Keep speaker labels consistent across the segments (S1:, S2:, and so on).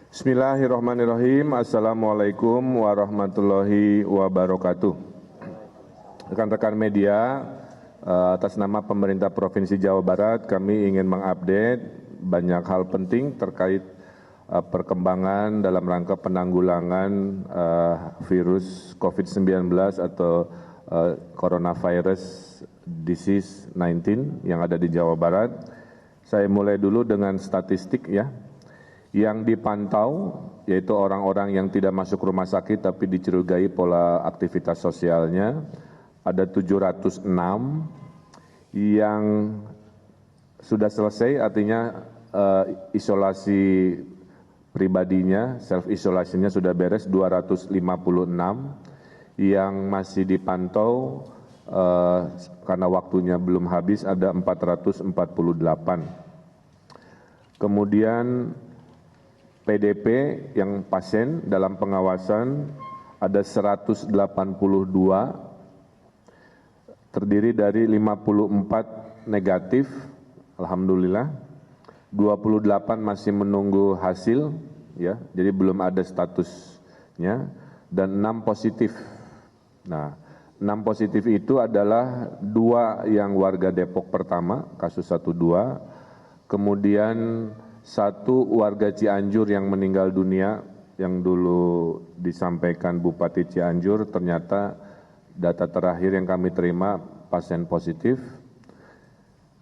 S1: Bismillahirrahmanirrahim. Assalamualaikum warahmatullahi wabarakatuh. Rekan-rekan media, atas nama pemerintah Provinsi Jawa Barat, kami ingin mengupdate banyak hal penting terkait perkembangan dalam rangka penanggulangan virus COVID-19 atau coronavirus disease 19 yang ada di Jawa Barat. Saya mulai dulu dengan statistik ya. Yang dipantau yaitu orang-orang yang tidak masuk rumah sakit tapi dicurigai pola aktivitas sosialnya ada 706, yang sudah selesai artinya isolasi pribadinya, self isolasinya sudah beres 256, yang masih dipantau karena waktunya belum habis ada 448. Kemudian PDP yang pasien dalam pengawasan ada 182, terdiri dari 54 negatif, alhamdulillah, 28 masih menunggu hasil, ya, jadi belum ada statusnya, dan 6 positif. Nah, 6 positif itu adalah 2 yang warga Depok pertama, kasus 12, kemudian 1 warga Cianjur yang meninggal dunia yang dulu disampaikan Bupati Cianjur, ternyata data terakhir yang kami terima pasien positif.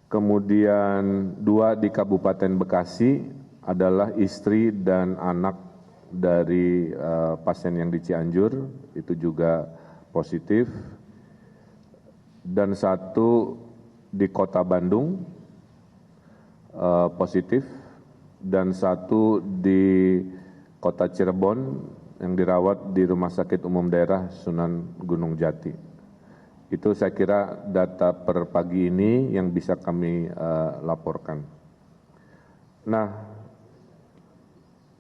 S1: Kemudian 2 di Kabupaten Bekasi adalah istri dan anak dari pasien yang di Cianjur, itu juga positif. Dan 1 di Kota Bandung positif. Dan 1 di Kota Cirebon yang dirawat di Rumah Sakit Umum Daerah Sunan Gunung Jati. Itu saya kira data per pagi ini yang bisa kami laporkan. Nah,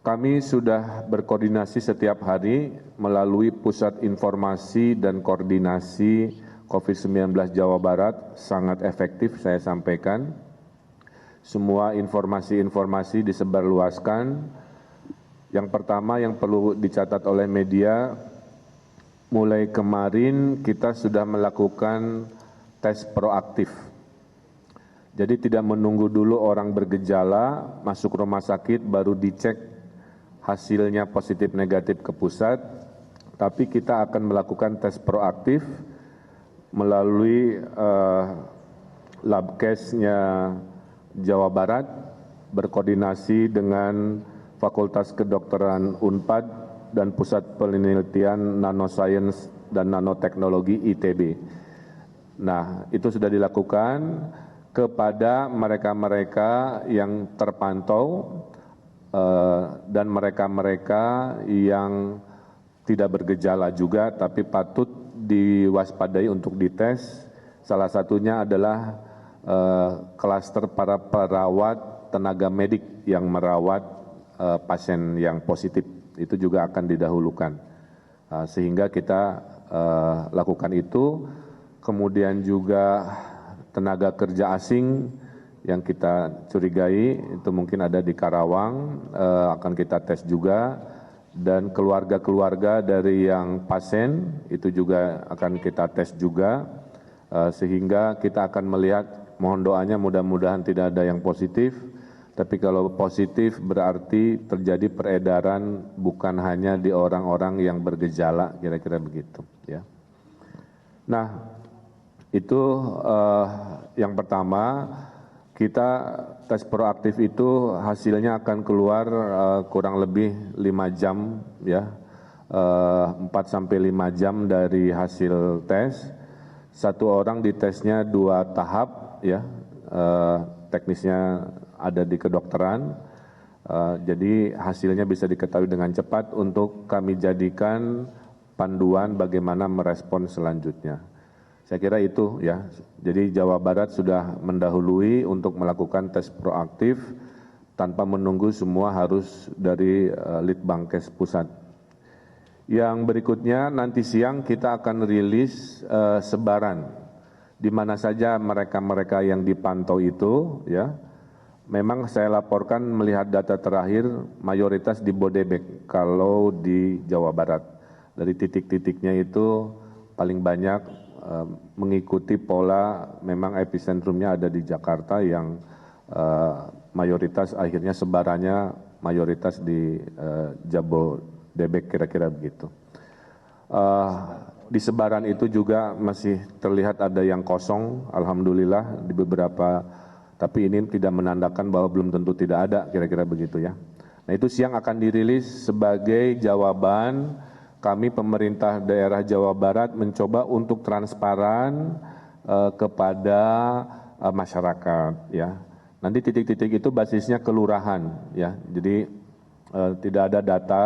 S1: kami sudah berkoordinasi setiap hari melalui Pusat Informasi dan Koordinasi COVID-19 Jawa Barat, sangat efektif saya sampaikan. Semua informasi-informasi disebarluaskan. Yang pertama yang perlu dicatat oleh media, mulai kemarin kita sudah melakukan tes proaktif. Jadi tidak menunggu dulu orang bergejala, masuk rumah sakit baru dicek hasilnya positif negatif ke pusat, tapi kita akan melakukan tes proaktif melalui Labkesnya Jawa Barat berkoordinasi dengan Fakultas Kedokteran Unpad dan Pusat Penelitian Nanoscience dan Nanoteknologi ITB. Nah, itu sudah dilakukan kepada mereka-mereka yang terpantau dan mereka-mereka yang tidak bergejala juga tapi patut diwaspadai untuk dites. Salah satunya adalah klaster para perawat tenaga medik yang merawat pasien yang positif, itu juga akan didahulukan, sehingga kita lakukan itu. Kemudian juga tenaga kerja asing yang kita curigai itu mungkin ada di Karawang, akan kita tes juga, dan keluarga-keluarga dari yang pasien itu juga akan kita tes juga, sehingga kita akan melihat. Mohon doanya mudah-mudahan tidak ada yang positif, tapi kalau positif berarti terjadi peredaran bukan hanya di orang-orang yang bergejala, kira-kira begitu. Ya. Nah, itu yang pertama, kita tes proaktif itu hasilnya akan keluar kurang lebih 5 jam, ya, 4-5 jam dari hasil tes. 1 orang ditesnya 2 tahap. Ya, teknisnya ada di kedokteran, jadi hasilnya bisa diketahui dengan cepat untuk kami jadikan panduan bagaimana merespon selanjutnya. Saya kira itu ya, jadi Jawa Barat sudah mendahului untuk melakukan tes proaktif tanpa menunggu semua harus dari Litbangkes Pusat. Yang berikutnya nanti siang kita akan rilis sebaran di mana saja mereka-mereka yang dipantau itu, ya. Memang saya laporkan melihat data terakhir mayoritas di Bodebek kalau di Jawa Barat. Dari titik-titiknya itu paling banyak mengikuti pola memang epicentrumnya ada di Jakarta yang mayoritas akhirnya sebarannya mayoritas di Jabodebek kira-kira begitu. Di sebaran itu juga masih terlihat ada yang kosong, alhamdulillah di beberapa, tapi ini tidak menandakan bahwa belum tentu tidak ada, kira-kira begitu ya. Nah itu siang akan dirilis sebagai jawaban kami pemerintah daerah Jawa Barat mencoba untuk transparan kepada masyarakat ya. Nanti titik-titik itu basisnya kelurahan ya. Jadi tidak ada data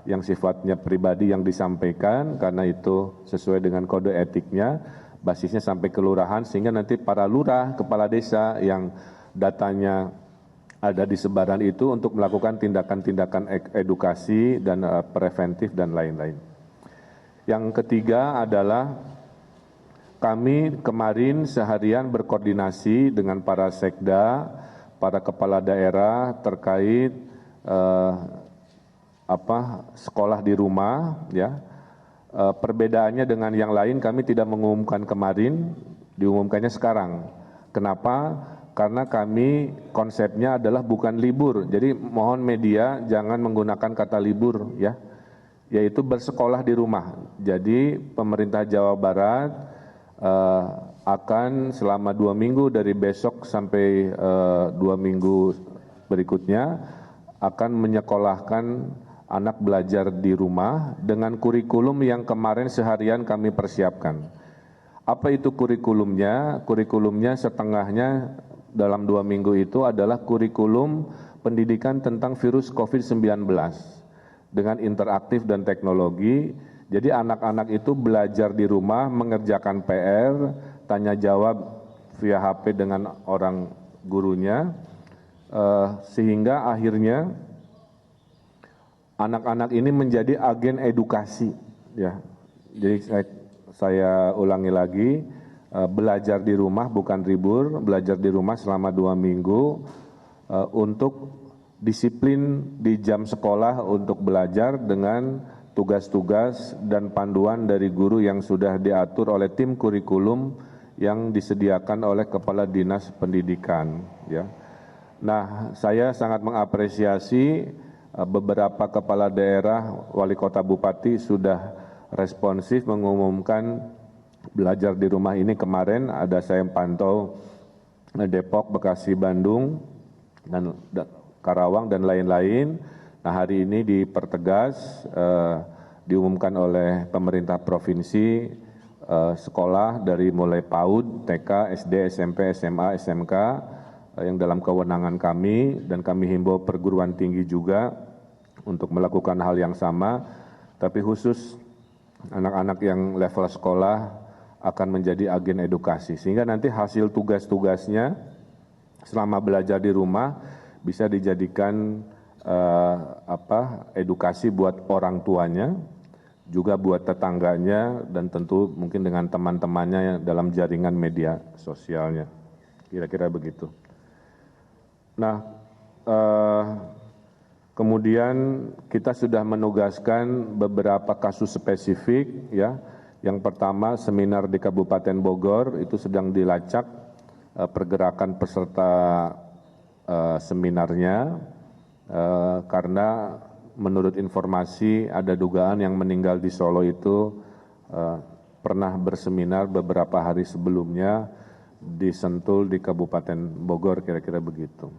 S1: yang sifatnya pribadi yang disampaikan karena itu sesuai dengan kode etiknya, basisnya sampai kelurahan sehingga nanti para lurah, kepala desa yang datanya ada di sebaran itu untuk melakukan tindakan-tindakan edukasi dan preventif dan lain-lain. Yang ketiga adalah kami kemarin seharian berkoordinasi dengan para sekda, para kepala daerah terkait sekolah di rumah ya. Perbedaannya dengan yang lain kami tidak mengumumkan kemarin, diumumkannya sekarang. Kenapa? Karena kami konsepnya adalah bukan libur. Jadi mohon media jangan menggunakan kata libur ya. Yaitu bersekolah di rumah. Jadi pemerintah Jawa Barat akan selama 2 minggu dari besok sampai 2 minggu berikutnya akan menyekolahkan anak belajar di rumah dengan kurikulum yang kemarin seharian kami persiapkan. Apa itu kurikulumnya? Kurikulumnya setengahnya dalam 2 minggu itu adalah kurikulum pendidikan tentang virus COVID-19 dengan interaktif dan teknologi. Jadi anak-anak itu belajar di rumah, mengerjakan PR, tanya jawab via HP dengan orang gurunya, sehingga akhirnya anak-anak ini menjadi agen edukasi. Ya. Jadi saya ulangi lagi, belajar di rumah bukan libur, belajar di rumah selama 2 minggu untuk disiplin di jam sekolah untuk belajar dengan tugas-tugas dan panduan dari guru yang sudah diatur oleh tim kurikulum yang disediakan oleh Kepala Dinas Pendidikan. Ya. Nah, saya sangat mengapresiasi beberapa kepala daerah, wali kota, bupati sudah responsif mengumumkan belajar di rumah ini kemarin. Ada saya pantau Depok, Bekasi, Bandung, dan Karawang dan lain-lain. Nah hari ini dipertegas, diumumkan oleh pemerintah provinsi, sekolah dari mulai PAUD, TK, SD, SMP, SMA, SMK yang dalam kewenangan kami, dan kami himbau perguruan tinggi juga untuk melakukan hal yang sama, tapi khusus anak-anak yang level sekolah akan menjadi agen edukasi, sehingga nanti hasil tugas-tugasnya selama belajar di rumah bisa dijadikan edukasi buat orang tuanya, juga buat tetangganya, dan tentu mungkin dengan teman-temannya dalam jaringan media sosialnya. Kira-kira begitu. Nah, kemudian kita sudah menugaskan beberapa kasus spesifik ya. Yang pertama seminar di Kabupaten Bogor itu sedang dilacak pergerakan peserta seminarnya karena menurut informasi ada dugaan yang meninggal di Solo itu pernah berseminar beberapa hari sebelumnya di Sentul di Kabupaten Bogor, kira-kira begitu.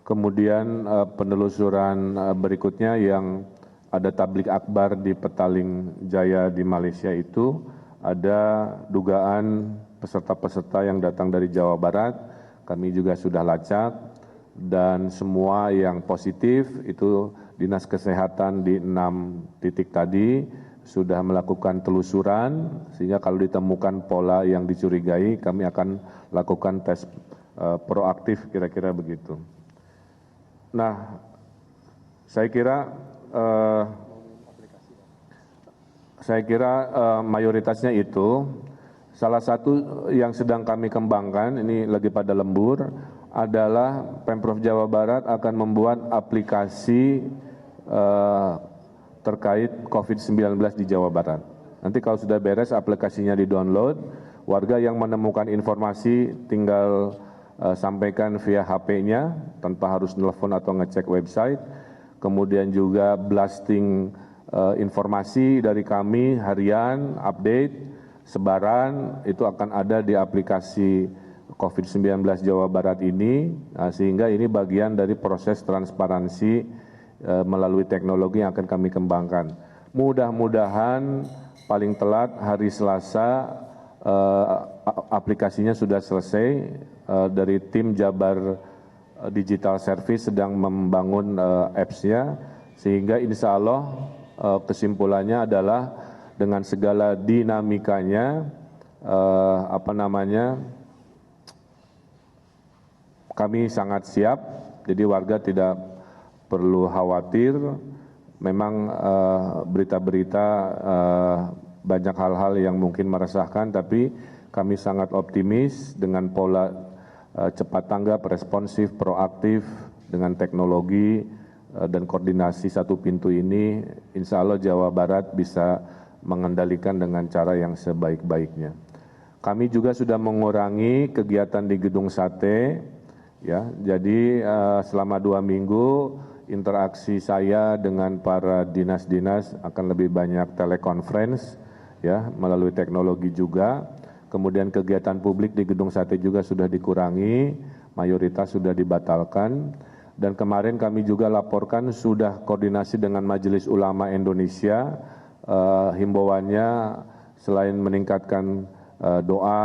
S1: Kemudian penelusuran berikutnya yang ada tablik akbar di Petaling Jaya di Malaysia itu ada dugaan peserta-peserta yang datang dari Jawa Barat, kami juga sudah lacak, dan semua yang positif itu Dinas Kesehatan di 6 titik tadi sudah melakukan telusuran, sehingga kalau ditemukan pola yang dicurigai kami akan lakukan tes proaktif, kira-kira begitu. Nah, saya kira mayoritasnya itu. Salah satu yang sedang kami kembangkan, ini lagi pada lembur, adalah Pemprov Jawa Barat akan membuat aplikasi terkait COVID-19 di Jawa Barat. Nanti kalau sudah beres aplikasinya di-download, warga yang menemukan informasi tinggal sampaikan via HP-nya tanpa harus nelfon atau ngecek website. Kemudian juga blasting informasi dari kami harian, update, sebaran itu akan ada di aplikasi COVID-19 Jawa Barat ini, sehingga ini bagian dari proses transparansi melalui teknologi yang akan kami kembangkan. Mudah-mudahan paling telat hari Selasa aplikasinya sudah selesai. Dari tim Jabar Digital Service sedang membangun apps-nya, sehingga insya Allah kesimpulannya adalah dengan segala dinamikanya, kami sangat siap, jadi warga tidak perlu khawatir. Memang berita-berita banyak hal-hal yang mungkin meresahkan, tapi kami sangat optimis dengan pola cepat tanggap, responsif, proaktif, dengan teknologi dan koordinasi satu pintu ini, insya Allah Jawa Barat bisa mengendalikan dengan cara yang sebaik-baiknya. Kami juga sudah mengurangi kegiatan di Gedung Sate, ya. Jadi selama 2 minggu interaksi saya dengan para dinas-dinas akan lebih banyak telekonferensi, ya, melalui teknologi juga. Kemudian kegiatan publik di Gedung Sate juga sudah dikurangi, mayoritas sudah dibatalkan. Dan kemarin kami juga laporkan sudah koordinasi dengan Majelis Ulama Indonesia, himbauannya selain meningkatkan doa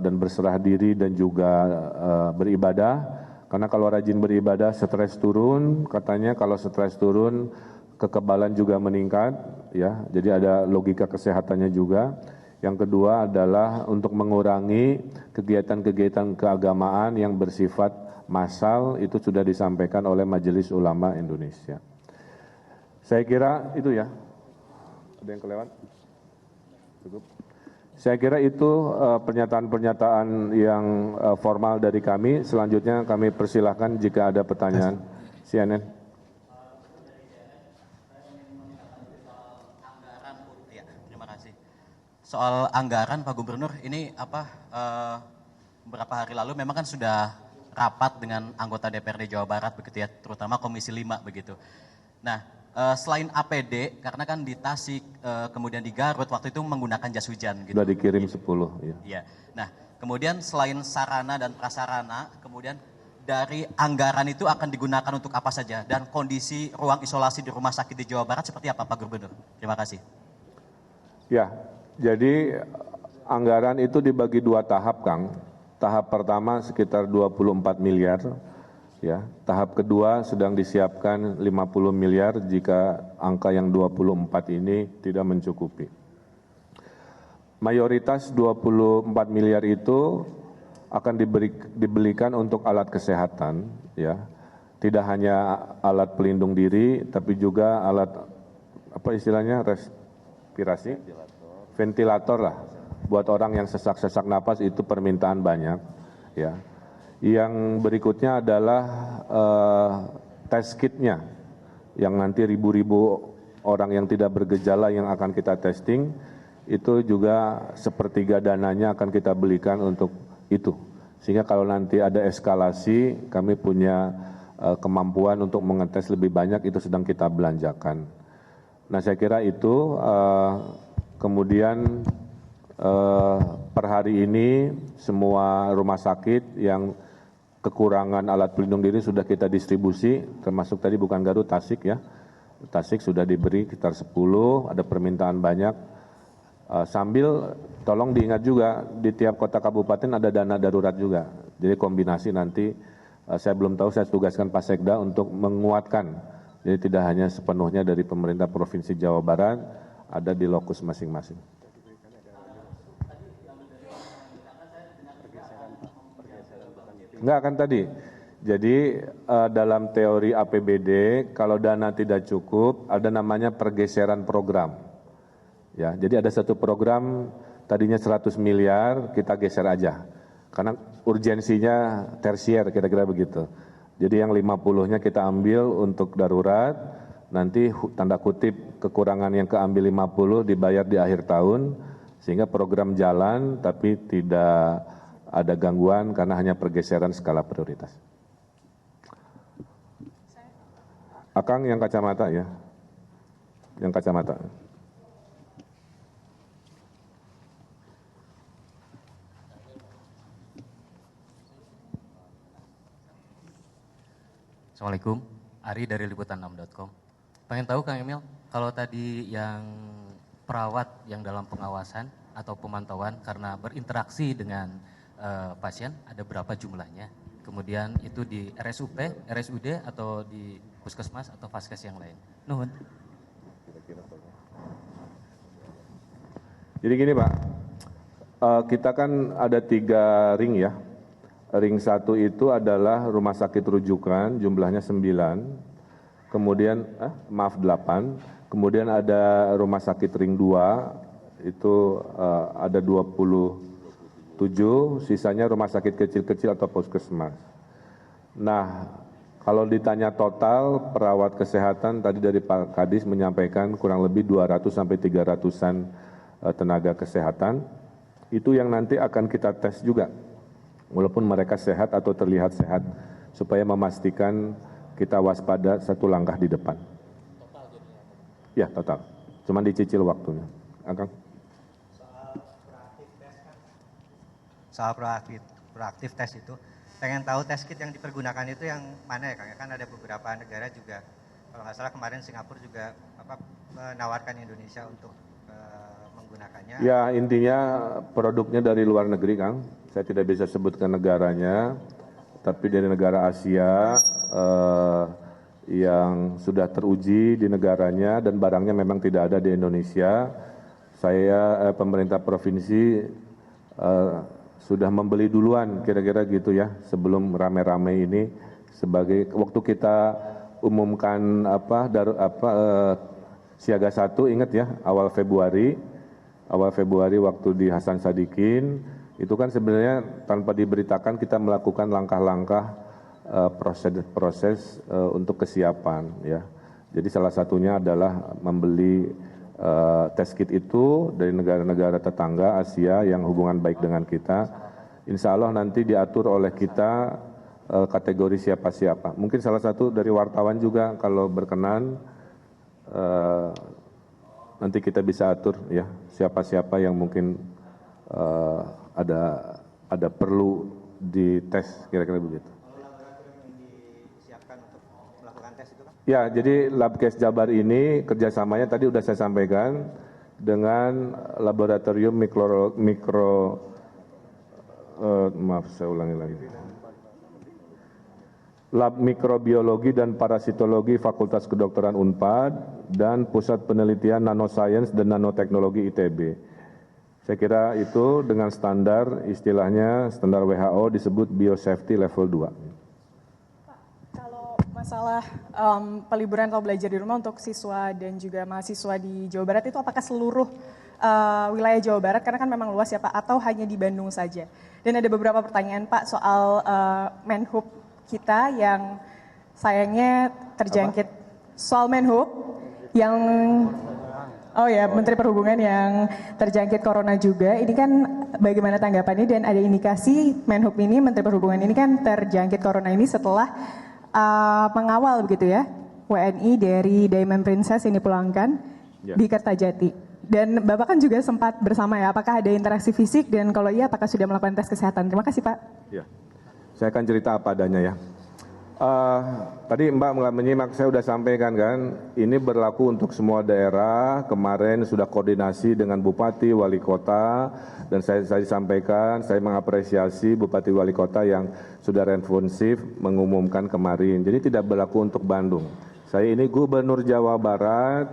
S1: dan berserah diri dan juga beribadah, karena kalau rajin beribadah stres turun, katanya kalau stres turun kekebalan juga meningkat, ya. Jadi ada logika kesehatannya juga. Yang kedua adalah untuk mengurangi kegiatan-kegiatan keagamaan yang bersifat massal, itu sudah disampaikan oleh Majelis Ulama Indonesia. Saya kira itu ya. Ada yang kelewat? Cukup. Saya kira itu pernyataan-pernyataan yang formal dari kami. Selanjutnya kami persilahkan jika ada pertanyaan. CNN.
S2: Terima kasih. Soal anggaran Pak Gubernur, ini beberapa hari lalu memang kan sudah rapat dengan anggota DPRD Jawa Barat begitu ya, terutama Komisi 5 begitu. Nah, selain APD, karena kan di Tasik, kemudian di Garut, waktu itu menggunakan jas hujan gitu.
S1: Sudah dikirim 10. Ya.
S2: Iya. Nah, kemudian selain sarana dan prasarana, kemudian dari anggaran itu akan digunakan untuk apa saja? Dan kondisi ruang isolasi di rumah sakit di Jawa Barat seperti apa Pak Gubernur? Terima kasih.
S1: Ya, jadi anggaran itu dibagi 2 tahap, Kang. Tahap pertama sekitar 24 miliar. Ya, tahap kedua sedang disiapkan 50 miliar jika angka yang 24 ini tidak mencukupi. Mayoritas 24 miliar itu akan dibelikan untuk alat kesehatan, ya. Tidak hanya alat pelindung diri, tapi juga alat respirasi, ventilator lah. Buat orang yang sesak-sesak napas itu permintaan banyak, ya. Yang berikutnya adalah tes kitnya, yang nanti ribu-ribu orang yang tidak bergejala yang akan kita testing, itu juga sepertiga dananya akan kita belikan untuk itu. Sehingga kalau nanti ada eskalasi, kami punya kemampuan untuk mengetes lebih banyak, itu sedang kita belanjakan. Nah, saya kira itu. Kemudian per hari ini semua rumah sakit yang kekurangan alat pelindung diri sudah kita distribusi, termasuk tadi bukan Garut, Tasik ya. Tasik sudah diberi sekitar 10, ada permintaan banyak. Sambil tolong diingat juga di tiap kota kabupaten ada dana darurat juga. Jadi kombinasi nanti saya belum tahu, saya tugaskan Pak Sekda untuk menguatkan. Jadi tidak hanya sepenuhnya dari pemerintah Provinsi Jawa Barat, ada di lokus masing-masing. Enggak kan tadi. Jadi dalam teori APBD kalau dana tidak cukup ada namanya pergeseran program. Ya, jadi ada satu program tadinya 100 miliar kita geser aja. Karena urgensinya tersier kira-kira begitu. Jadi yang 50-nya kita ambil untuk darurat, nanti tanda kutip kekurangan yang keambil 50 dibayar di akhir tahun, sehingga program jalan tapi tidak ada gangguan karena hanya pergeseran skala prioritas. Akang yang kacamata ya, yang kacamata.
S2: Assalamualaikum, Ari dari liputan6.com. Pengen tahu Kang Emil, kalau tadi yang perawat yang dalam pengawasan atau pemantauan karena berinteraksi dengan pasien ada berapa jumlahnya? Kemudian itu di RSUP, RSUD atau di puskesmas atau vaskes yang lain? Nuhun.
S1: Jadi gini Pak, kita kan ada 3 ring ya. Ring 1 itu adalah rumah sakit rujukan, jumlahnya 9, kemudian 8, kemudian ada rumah sakit ring 2, itu ada 27, sisanya rumah sakit kecil-kecil atau puskesmas. Nah, kalau ditanya total perawat kesehatan, tadi dari Pak Kadis menyampaikan kurang lebih 200 sampai 300-an tenaga kesehatan, itu yang nanti akan kita tes juga. Walaupun mereka sehat atau terlihat sehat, supaya memastikan kita waspada satu langkah di depan. Total jadinya? Ya, total. Cuman dicicil waktunya. Akang?
S3: Soal proaktif tes itu, pengen tahu tes kit yang dipergunakan itu yang mana ya Kang? Kan ada beberapa negara juga, kalau nggak salah kemarin Singapura juga menawarkan Indonesia untuk menggunakannya.
S1: Ya, intinya produknya dari luar negeri Kang. Saya tidak bisa sebutkan negaranya, tapi dari negara Asia yang sudah teruji di negaranya dan barangnya memang tidak ada di Indonesia. Saya pemerintah provinsi sudah membeli duluan kira-kira gitu ya, sebelum rame-rame ini, sebagai waktu kita umumkan siaga 1, ingat ya, awal Februari waktu di Hasan Sadikin, itu kan sebenarnya tanpa diberitakan kita melakukan langkah-langkah proses untuk kesiapan ya. Jadi salah satunya adalah membeli test kit itu dari negara-negara tetangga Asia yang hubungan baik dengan kita. Insya Allah nanti diatur oleh kita kategori siapa-siapa. Mungkin salah satu dari wartawan juga kalau berkenan nanti kita bisa atur ya siapa-siapa yang mungkin ada perlu dites kira-kira begitu.
S3: Laboratorium yang disiapkan untuk melakukan tes itu Kang?
S1: Ya, jadi Labkes Jabar ini kerjasamanya tadi sudah saya sampaikan dengan laboratorium Lab Mikrobiologi dan Parasitologi Fakultas Kedokteran Unpad dan Pusat Penelitian Nanoscience dan Nanoteknologi ITB. Saya kira itu dengan standar, istilahnya standar WHO disebut biosafety level 2.
S4: Pak, kalau masalah peliburan atau belajar di rumah untuk siswa dan juga mahasiswa di Jawa Barat itu apakah seluruh wilayah Jawa Barat, karena kan memang luas ya Pak, atau hanya di Bandung saja? Dan ada beberapa pertanyaan Pak soal Menhub kita yang sayangnya terjangkit. Soal Menhub yang Menteri Perhubungan yang terjangkit corona juga. Ini kan bagaimana tanggapannya, dan ada indikasi Menhub ini, Menteri Perhubungan ini kan terjangkit corona ini setelah mengawal begitu ya WNI dari Diamond Princess ini pulangkan di Kertajati. Dan Bapak kan juga sempat bersama ya, apakah ada interaksi fisik, dan kalau iya apakah sudah melakukan tes kesehatan? Terima kasih Pak.
S1: Ya, saya akan cerita apa adanya ya. Tadi Mbak nggak menyimak, saya sudah sampaikan kan, ini berlaku untuk semua daerah. Kemarin sudah koordinasi dengan Bupati, Wali Kota, dan saya sampaikan, saya mengapresiasi Bupati Wali Kota yang sudah responsif mengumumkan kemarin. Jadi tidak berlaku untuk Bandung. Saya ini Gubernur Jawa Barat,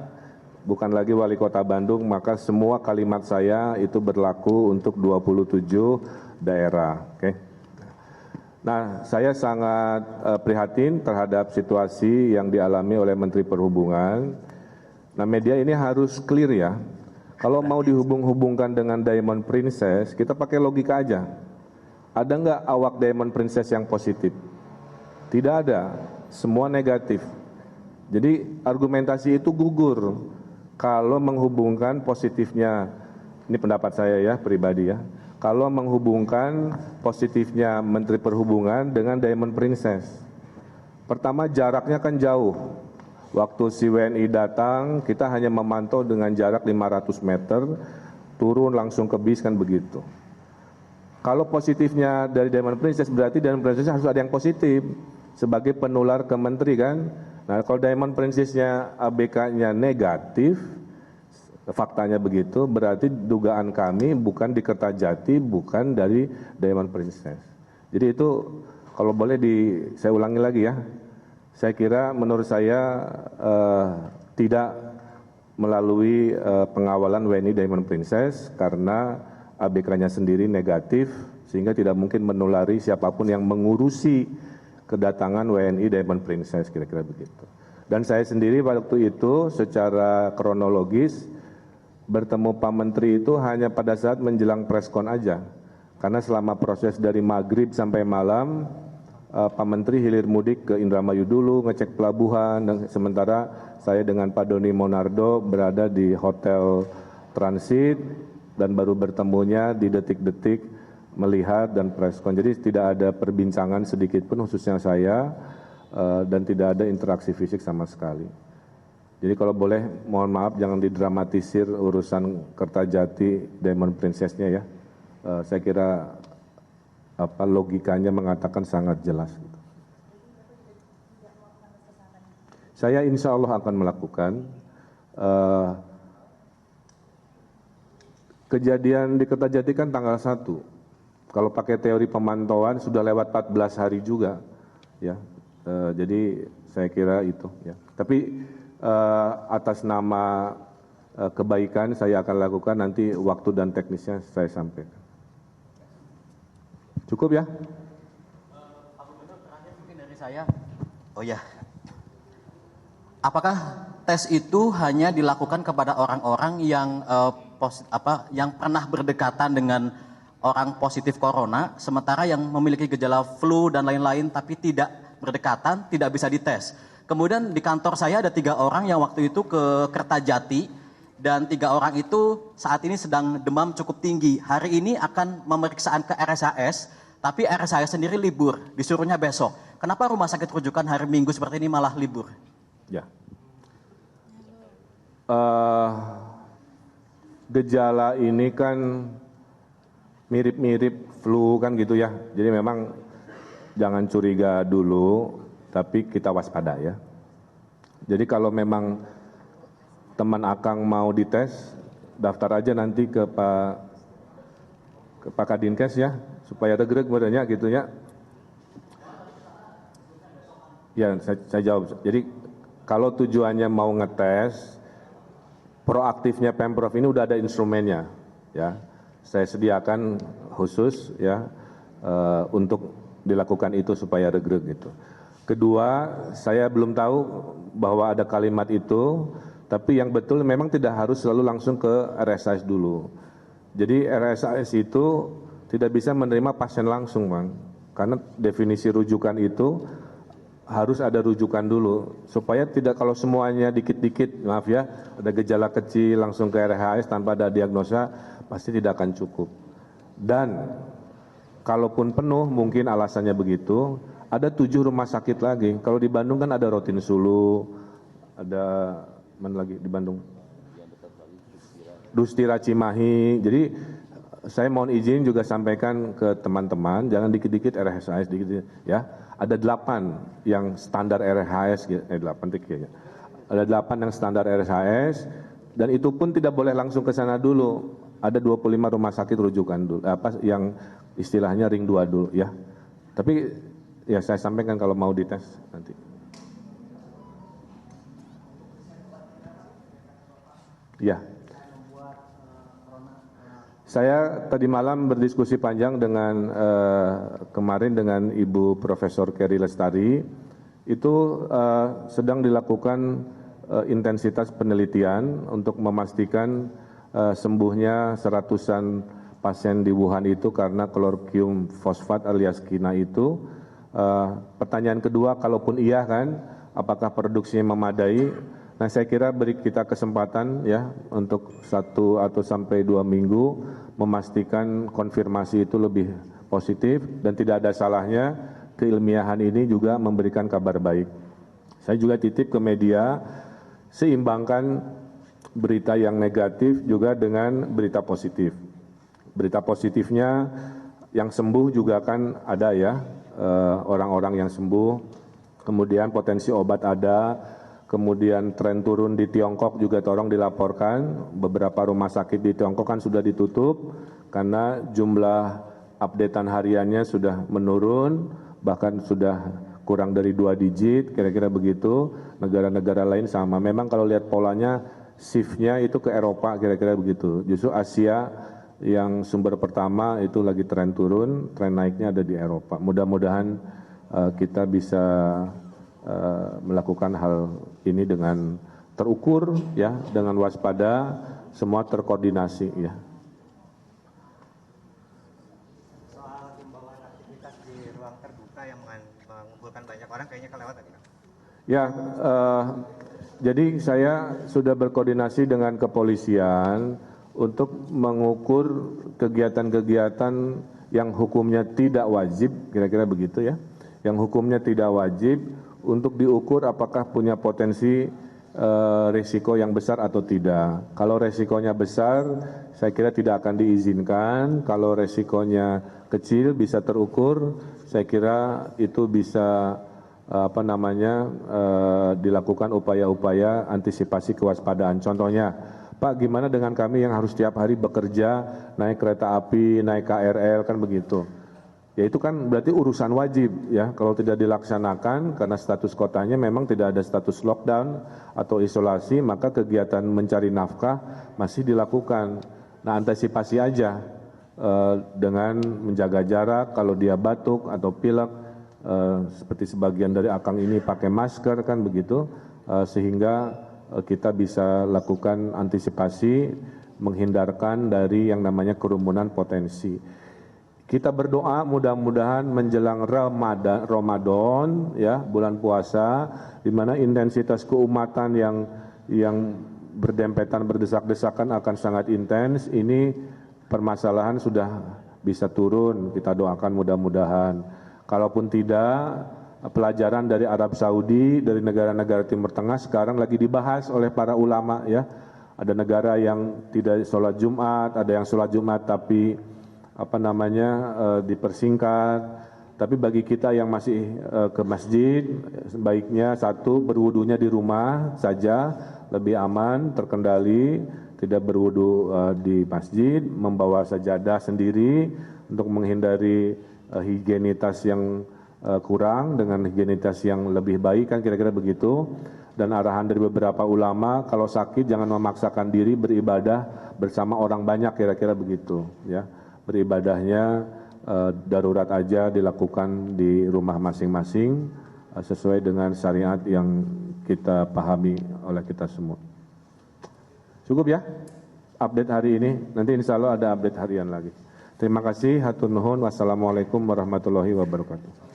S1: bukan lagi Wali Kota Bandung, maka semua kalimat saya itu berlaku untuk 27 daerah. Oke. Nah, saya sangat prihatin terhadap situasi yang dialami oleh Menteri Perhubungan. Nah, media ini harus clear ya. Kalau mau dihubung-hubungkan dengan Diamond Princess, kita pakai logika aja. Ada nggak awak Diamond Princess yang positif? Tidak ada, semua negatif. Jadi argumentasi itu gugur kalau menghubungkan positifnya, ini pendapat saya ya, pribadi ya. Kalau menghubungkan positifnya Menteri Perhubungan dengan Diamond Princess. Pertama jaraknya kan jauh. Waktu si WNI datang, kita hanya memantau dengan jarak 500 meter, turun langsung ke bis kan begitu. Kalau positifnya dari Diamond Princess, berarti Diamond Princess harus ada yang positif sebagai penular ke menteri kan. Nah kalau Diamond Princess-nya ABK-nya negatif, faktanya begitu, berarti dugaan kami bukan di Kertajati, bukan dari Diamond Princess. Jadi itu kalau boleh saya ulangi lagi ya. Saya kira menurut saya tidak melalui pengawalan WNI Diamond Princess karena ABK-nya sendiri negatif sehingga tidak mungkin menulari siapapun yang mengurusi kedatangan WNI Diamond Princess, kira-kira begitu. Dan saya sendiri waktu itu secara kronologis bertemu Pak Menteri itu hanya pada saat menjelang preskon aja. Karena selama proses dari maghrib sampai malam, Pak Menteri hilir mudik ke Indramayu dulu, ngecek pelabuhan, dan sementara saya dengan Pak Doni Monardo berada di hotel transit dan baru bertemunya di detik-detik melihat dan preskon. Jadi tidak ada perbincangan sedikit pun khususnya saya dan tidak ada interaksi fisik sama sekali. Jadi kalau boleh mohon maaf jangan didramatisir urusan Kertajati Diamond Princess-nya ya. Saya kira logikanya mengatakan sangat jelas. Saya insya Allah akan melakukan. Kejadian di Kertajati kan tanggal 1. Kalau pakai teori pemantauan sudah lewat 14 hari juga. Ya, jadi saya kira itu. Ya. Tapi atas nama kebaikan saya akan lakukan, nanti waktu dan teknisnya saya sampaikan. Cukup ya?
S2: Pak Gubernur, terakhir mungkin dari saya. Oh ya, apakah tes itu hanya dilakukan kepada orang-orang yang yang pernah berdekatan dengan orang positif corona, sementara yang memiliki gejala flu dan lain-lain tapi tidak berdekatan, tidak bisa dites? Kemudian di kantor saya ada 3 orang yang waktu itu ke Kertajati, dan 3 orang itu saat ini sedang demam cukup tinggi. Hari ini akan pemeriksaan ke RSHS, tapi RSHS sendiri libur, disuruhnya besok. Kenapa rumah sakit rujukan hari Minggu seperti ini malah libur?
S1: Ya. Gejala ini kan mirip-mirip flu kan gitu ya. Jadi memang jangan curiga dulu, tapi kita waspada ya. Jadi kalau memang teman Akang mau dites, daftar aja nanti ke Pak Kadinkes ya, supaya regreg badannya gitu ya. Ya, saya jawab. Jadi kalau tujuannya mau ngetes, proaktifnya Pemprov ini udah ada instrumennya, ya. Saya sediakan khusus ya untuk dilakukan itu supaya regreg gitu. Kedua, saya belum tahu bahwa ada kalimat itu, tapi yang betul memang tidak harus selalu langsung ke RSHS dulu. Jadi RSHS itu tidak bisa menerima pasien langsung, Bang. Karena definisi rujukan itu harus ada rujukan dulu. Supaya tidak kalau semuanya dikit-dikit, maaf ya, ada gejala kecil langsung ke RSHS tanpa ada diagnosa, pasti tidak akan cukup. Dan kalaupun penuh, mungkin alasannya begitu, ada 7 rumah sakit lagi. Kalau di Bandung kan ada Rotin Sulu, ada mana lagi di Bandung? Dustira Cimahi. Jadi saya mohon izin juga sampaikan ke teman-teman, jangan dikit-dikit RSHS dikit ya. Ada 8 yang standar RSHS, 8 kayaknya. Ada 8 yang standar RSHS dan itu pun tidak boleh langsung ke sana dulu. Ada 25 rumah sakit rujukan dulu, yang istilahnya ring 2 dulu ya. Tapi ya saya sampaikan kalau mau dites nanti. Ya. Saya tadi malam berdiskusi panjang dengan kemarin dengan Ibu Profesor Kerry Lestari. Itu sedang dilakukan intensitas penelitian untuk memastikan sembuhnya seratusan pasien di Wuhan itu karena klorokwium fosfat alias KINA itu. Pertanyaan kedua, kalaupun iya kan, apakah produksinya memadai? Nah, saya kira beri kita kesempatan ya untuk 1 atau sampai 2 minggu memastikan konfirmasi itu lebih positif dan tidak ada salahnya keilmiahan ini juga memberikan kabar baik. Saya juga titip ke media, seimbangkan berita yang negatif juga dengan berita positif. Berita positifnya yang sembuh juga kan ada ya, orang-orang yang sembuh, kemudian potensi obat ada, kemudian tren turun di Tiongkok juga tolong dilaporkan. Beberapa rumah sakit di Tiongkok kan sudah ditutup karena jumlah updatean hariannya sudah menurun, bahkan sudah kurang dari 2 digit, kira-kira begitu. Negara-negara lain sama. Memang kalau lihat polanya, shift-nya itu ke Eropa, kira-kira begitu. Justru Asia yang sumber pertama itu lagi tren turun, tren naiknya ada di Eropa. Mudah-mudahan kita bisa melakukan hal ini dengan terukur, ya, dengan waspada, semua terkoordinasi, ya.
S3: Soal himbauan aktivitas di ruang terbuka yang mengumpulkan banyak orang, kayaknya kelewat tadi, Kang.
S1: Ya, jadi saya sudah berkoordinasi dengan kepolisian untuk mengukur kegiatan-kegiatan yang hukumnya tidak wajib, kira-kira begitu ya. Yang hukumnya tidak wajib untuk diukur apakah punya potensi risiko yang besar atau tidak. Kalau risikonya besar, saya kira tidak akan diizinkan. Kalau risikonya kecil bisa terukur, saya kira itu bisa dilakukan upaya-upaya antisipasi kewaspadaan. Contohnya, Pak, gimana dengan kami yang harus setiap hari bekerja, naik kereta api, naik KRL, kan begitu. Ya itu kan berarti urusan wajib ya, kalau tidak dilaksanakan karena status kotanya memang tidak ada status lockdown atau isolasi, maka kegiatan mencari nafkah masih dilakukan. Nah, antisipasi aja dengan menjaga jarak, kalau dia batuk atau pilek, seperti sebagian dari Akang ini pakai masker kan begitu, sehingga kita bisa lakukan antisipasi menghindarkan dari yang namanya kerumunan potensi. Kita berdoa mudah-mudahan menjelang Ramadan ya, bulan puasa, di mana intensitas keumatan yang berdempetan berdesak-desakan akan sangat intens. Ini permasalahan sudah bisa turun, kita doakan mudah-mudahan. Kalaupun tidak, pelajaran dari Arab Saudi, dari negara-negara Timur Tengah sekarang lagi dibahas oleh para ulama ya. Ada negara yang tidak sholat Jumat, ada yang sholat Jumat tapi dipersingkat. Tapi bagi kita yang masih ke masjid, sebaiknya satu, berwudunya di rumah saja, lebih aman, terkendali, tidak berwudu di masjid, membawa sajadah sendiri untuk menghindari higienitas yang kurang dengan higienitas yang lebih baik, kan kira-kira begitu. Dan arahan dari beberapa ulama, kalau sakit jangan memaksakan diri beribadah bersama orang banyak, kira-kira begitu ya. Beribadahnya darurat aja dilakukan di rumah masing-masing sesuai dengan syariat yang kita pahami oleh kita semua. Cukup ya update hari ini, nanti insya Allah ada update harian lagi. Terima kasih, hatur nuhun, wassalamualaikum warahmatullahi wabarakatuh.